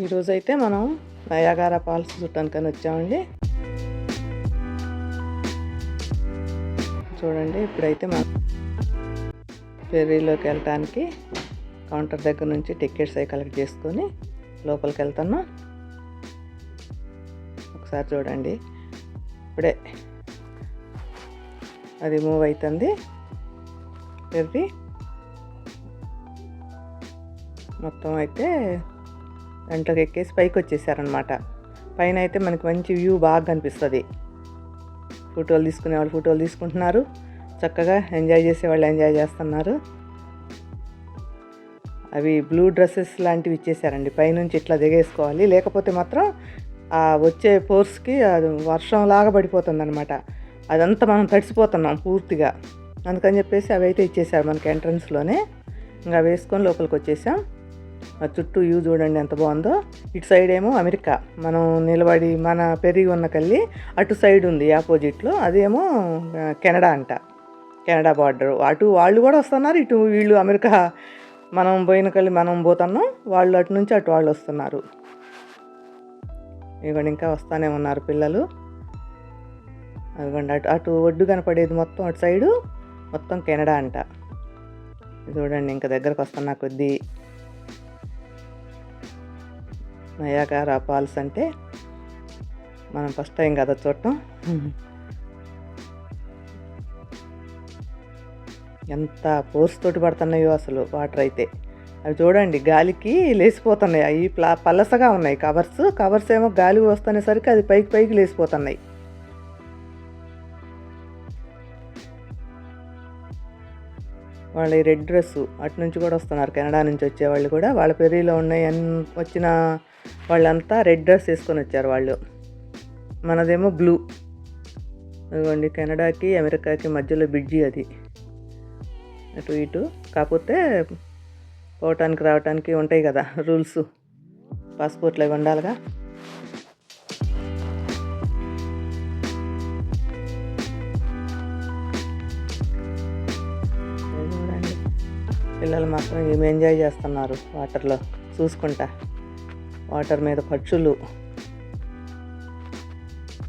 ఈరోజైతే మనం Niagara falls చూడటానికని వచ్చామండి. చూడండి, ఇప్పుడైతే మనం ఫెర్రీలోకి వెళ్ళటానికి కౌంటర్ దగ్గర నుంచి టికెట్స్ అవి కలెక్ట్ చేసుకొని లోపలికి వెళ్తున్నాం. ఒకసారి చూడండి, ఇప్పుడే అది మూవ్ అవుతుంది. ఫెర్రీ మొత్తం అయితే దాంట్లోకి ఎక్కేసి పైకి వచ్చేసారనమాట. పైన అయితే మనకి మంచి వ్యూ బాగా కనిపిస్తుంది. ఫోటోలు తీసుకునే వాళ్ళు ఫోటోలు తీసుకుంటున్నారు, చక్కగా ఎంజాయ్ చేసేవాళ్ళు ఎంజాయ్ చేస్తున్నారు. అవి బ్లూ డ్రెస్సెస్ లాంటివి ఇచ్చేసారండి. పైనుంచి ఇట్లా దిగేసుకోవాలి, లేకపోతే మాత్రం ఆ వచ్చే ఫోర్స్కి అది వర్షంలాగా పడిపోతుంది అనమాట. అదంతా మనం తడిసిపోతున్నాం పూర్తిగా. అందుకని చెప్పేసి అవి అయితే ఇచ్చేసారు మనకి ఎంట్రన్స్లోనే. ఇంకా వేసుకొని లోపలికి వచ్చేసాం. ఆ చుట్టూ వ్యూ చూడండి ఎంత బాగుందో. ఇటు సైడ్ ఏమో అమెరికా, మనం నిలబడి మన పెరిగి ఉన్న కల్లి అటు సైడ్ ఉంది ఆపోజిట్లో, అదేమో కెనడా అంట. Canada border. అటు వాళ్ళు కూడా వస్తున్నారు, ఇటు వీళ్ళు అమెరికా మనం పోయిన కల్లి మనం పోతున్నాం, వాళ్ళు అటు నుంచి అటు వాళ్ళు వస్తున్నారు. ఇదిగోండి ఇంకా వస్తూనే ఉన్నారు పిల్లలు. అదిగోండి అటు ఒడ్డు కనపడేది మొత్తం అటు సైడు మొత్తం కెనడా అంట. చూడండి ఇంకా దగ్గరకు వస్తున్నా కొద్దీ. నయాగారా ఫాల్స్ అంటే మనం ఫస్ట్ టైం కదా చూడటం. ఎంత ఫోర్స్ తోటి పడుతున్నాయో అసలు వాటర్ అయితే. అవి చూడండి గాలికి లేచిపోతున్నాయి. అవి పలసగా ఉన్నాయి కవర్స్ ఏమో గాలి వస్తునేసరికి అది పైకి లేచిపోతున్నాయి. వాళ్ళ రెడ్ డ్రెస్సు అటు నుంచి కూడా వస్తున్నారు, కెనడా నుంచి వచ్చేవాళ్ళు కూడా. వాళ్ళ పెరీలో ఉన్నాయి వచ్చిన వాళ్ళంతా రెడ్ డ్రెస్ వేసుకొని వచ్చారు వాళ్ళు. మనదేమో బ్లూ. అదిగోండి కెనడాకి అమెరికాకి మధ్యలో బ్రిడ్జి అది, అటు ఇటు. కాకపోతే పోవటానికి రావటానికి ఉంటాయి కదా రూల్స్, పాస్పోర్ట్లు అవి ఉండాలిగా. చూడండి పిల్లలు మాత్రం ఏమి ఎంజాయ్ చేస్తున్నారు వాటర్లో చూసుకుంటా. వాటర్ మీద పక్షులు.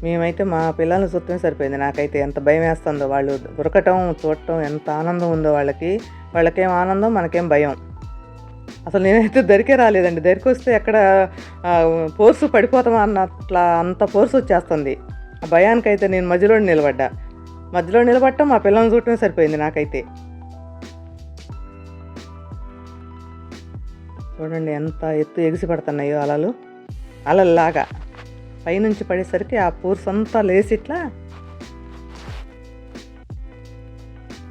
మేమైతే మా పిల్లల్ని చూస్తూనే సరిపోయింది. నాకైతే ఎంత భయం వేస్తుందో, వాళ్ళు ఉరకటం చూడటం ఎంత ఆనందం ఉందో వాళ్ళకి. వాళ్ళకేం ఆనందం, మనకేం భయం. అసలు నేనైతే దరికే రాలేదండి. దరికి వస్తే ఎక్కడ ఫోర్స్ పడిపోతామా అన్నట్లా అంత ఫోర్స్ వచ్చేస్తుంది. ఆ భయానికైతే నేను మధ్యలో నిలబడటం మా పిల్లల్ని చూడటమే సరిపోయింది నాకైతే. చూడండి ఎంత ఎత్తు ఎగిసి పడుతున్నాయో అలల్లాగా. పైనుంచి పడేసరికి ఆ ఫోర్స్ అంతా లేసి ఇట్లా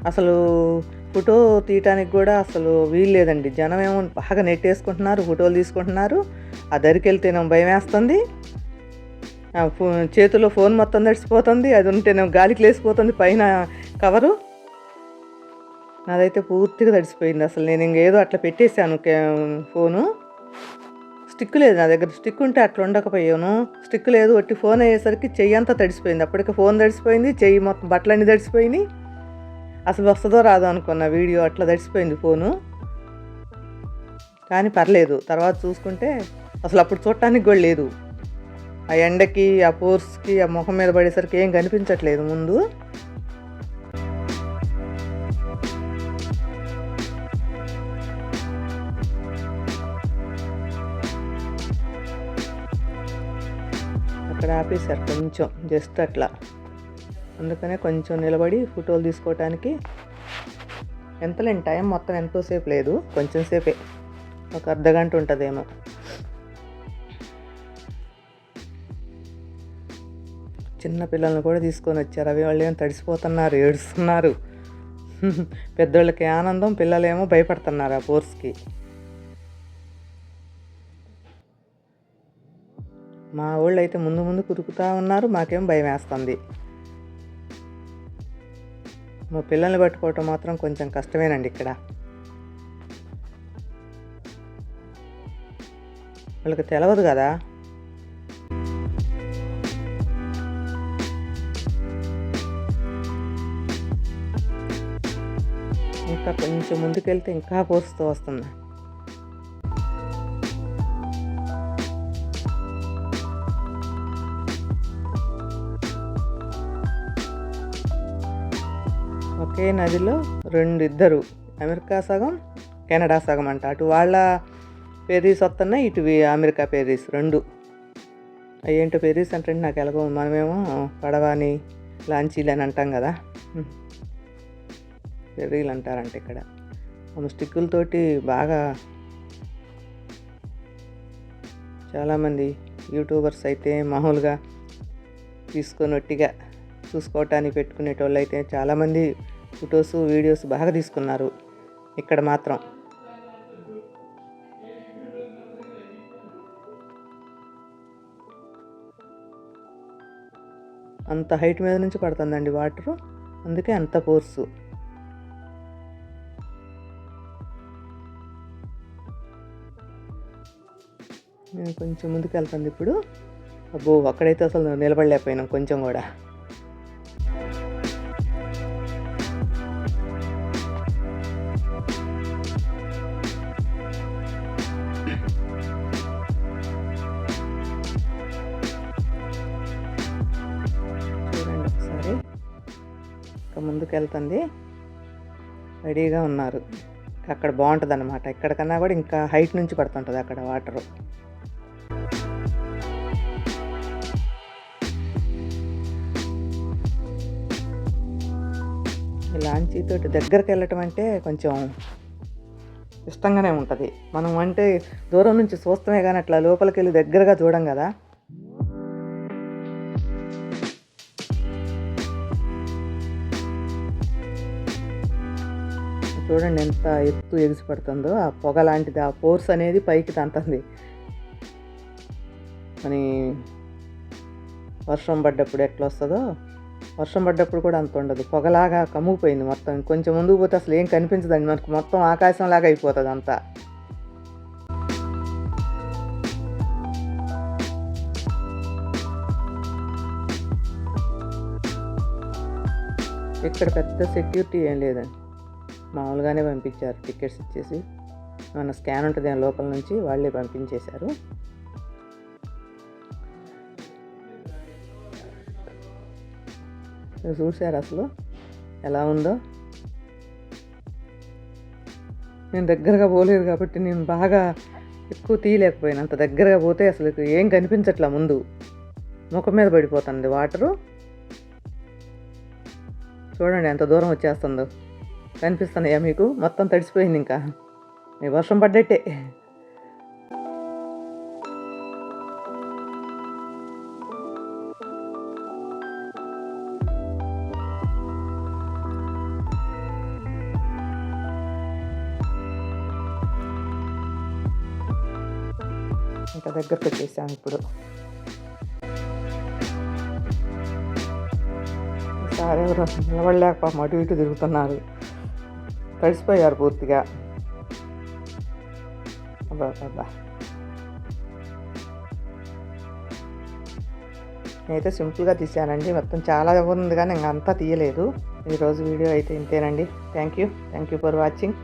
అసలు ఫోటో తీయటానికి కూడా అసలు వీలు లేదండి. జనం ఏమో బాగా నెట్టేసుకుంటున్నారు, ఫోటోలు తీసుకుంటున్నారు. ఆ దరికి వెళ్తేనేమో భయం వేస్తుంది. చేతిలో ఫోన్ మొత్తం తడిసిపోతుంది, అది ఉంటేనేమో గాలికి లేసిపోతుంది పైన కవరు. నాదైతే పూర్తిగా తడిసిపోయింది. అసలు నేను ఇంకేదో అట్లా పెట్టేశాను ఫోను. స్టిక్ లేదు నా దగ్గర. స్టిక్ ఉంటే అట్లా ఉండకపోయాను. స్టిక్ లేదు, ఒట్టి ఫోన్ అయ్యేసరికి చెయ్యి అంతా తడిసిపోయింది. అప్పటికి ఫోన్ తడిసిపోయింది, చెయ్యి మొత్తం బట్టలన్నీ తడిసిపోయినాయి. అసలు వస్తుందో రాదో అనుకున్న వీడియో, అట్లా తడిసిపోయింది ఫోను. కానీ పర్లేదు, తర్వాత చూసుకుంటే అసలు అప్పుడు చూడటానికి కూడా లేదు. ఆ ఎండకి ఆ ఫోర్స్కి ఆ ముఖం మీద పడేసరికి ఏం కనిపించట్లేదు ముందు. అక్కడ ఆపేశారు కొంచెం, జస్ట్ అట్లా. అందుకనే కొంచెం నిలబడి ఫోటోలు తీసుకోవటానికి. ఎంతలేని టైం మొత్తం ఎంతోసేపు లేదు, కొంచెం సేపే, ఒక అర్ధగంట ఉంటుందేమో. చిన్న పిల్లల్ని కూడా తీసుకొని వచ్చారు. అవి వాళ్ళు ఏమో తడిసిపోతున్నారు, ఏడుస్తున్నారు. పెద్దోళ్ళకి ఆనందం, పిల్లలేమో భయపడుతున్నారు ఆ ఫోర్స్కి. మా వాళ్ళు అయితే ముందు కురుకుతూ ఉన్నారు, మాకేం భయం వేస్తుంది. మా పిల్లల్ని పట్టుకోవటం మాత్రం కొంచెం కష్టమేనండి ఇక్కడ. వాళ్ళకి తెలియదు కదా. ఇంకా కొంచెం ముందుకెళ్తే ఇంకా పోస్తూ వస్తుంది. ఒకే నదిలో ఇద్దరు అమెరికా సగం కెనడా సగం అంట. అటు వాళ్ళ ఫెర్రీస్ వస్తున్నాయి, ఇటు అమెరికా ఫెర్రీస్ 2. అవి ఏంటో ఫెర్రీస్ అంటే నాకు ఎలాగో, మనమేమో పడవని లాంచీలు అని అంటాం కదా, ఫెర్రీలు అంటారంట ఇక్కడ. స్టిక్కులతోటి బాగా చాలామంది యూట్యూబర్స్ అయితే మామూలుగా తీసుకొని ఒట్టిగా చూసుకోవటానికి పెట్టుకునేటోళ్ళు అయితే చాలామంది ఫొటోస్ వీడియోస్ బాగా తీసుకున్నారు. ఇక్కడ మాత్రం అంత హైట్ మీద నుంచి పడుతుందండి వాటరు, అందుకే అంత ఫోర్సు. నేను కొంచెం ముందుకు వెళ్తుంది ఇప్పుడు. అబ్బో, అక్కడైతే అసలు నిలబడలేకపోయినాం కొంచెం కూడా. చూడండి ఒకసారి, ఇంకా ముందుకు వెళ్తుంది, రెడీగా ఉన్నారు. అక్కడ బాగుంటుంది అన్నమాట, ఇక్కడికన్నా కూడా ఇంకా హైట్ నుంచి పడుతుంటుంది అక్కడ వాటరు. లాంచీతోటి దగ్గరికి వెళ్ళటం అంటే కొంచెం ఇష్టంగానే ఉంటుంది. మనం అంటే దూరం నుంచి చూస్తామే కానీ అట్లా లోపలికి వెళ్ళి దగ్గరగా చూడం కదా. చూడండి ఎంత ఎత్తు ఎగిసి పడుతుందో, ఆ పొగ లాంటిది, ఆ ఫోర్స్ అనేది పైకి తంతుంది. అని వర్షం పడ్డప్పుడు ఎట్లా వస్తుందో, వర్షం పడ్డప్పుడు కూడా అంత ఉండదు, పొగలాగా కమ్ముకుపోయింది మొత్తం. కొంచెం ముందుకు పోతే అసలు ఏం కనిపించదండి మనకు, మొత్తం ఆకాశంలాగా అయిపోతుంది అంతా. ఇక్కడ పెద్ద సెక్యూరిటీ ఏం లేదండి, మామూలుగానే పంపించారు. టికెట్స్ ఇచ్చేసి మన స్కాన్ ఉంటుంది లోపల నుంచి, వాళ్ళే పంపించేశారు. చూశారు అసలు ఎలా ఉందో. నేను దగ్గరగా పోలేదు కాబట్టి నేను బాగా ఎక్కువ తీయలేకపోయాను. అంత దగ్గరగా పోతే అసలు ఏం కనిపించట్లా, ముందు ముఖం మీద పడిపోతుంది వాటరు. చూడండి ఎంత దూరం వచ్చేస్తుందో, కనిపిస్తున్నాయా మీకు? మొత్తం తడిసిపోయింది, ఇంకా వర్షం పడ్డట్టే. ఇంకా దగ్గరకు వచ్చేసాము ఇప్పుడు. ఈసారి ఎవరు నిలబడలేక పాపం అటు ఇటు తిరుగుతున్నారు, తడిసిపోయారు పూర్తిగా. అబ్బా అబ్బా, నేనైతే సింపుల్గా తీసానండి, మొత్తం చాలా ఉంది కానీ ఇంకా అంతా తీయలేదు. ఈరోజు వీడియో అయితే ఇంతేనండి. Thank you for watching.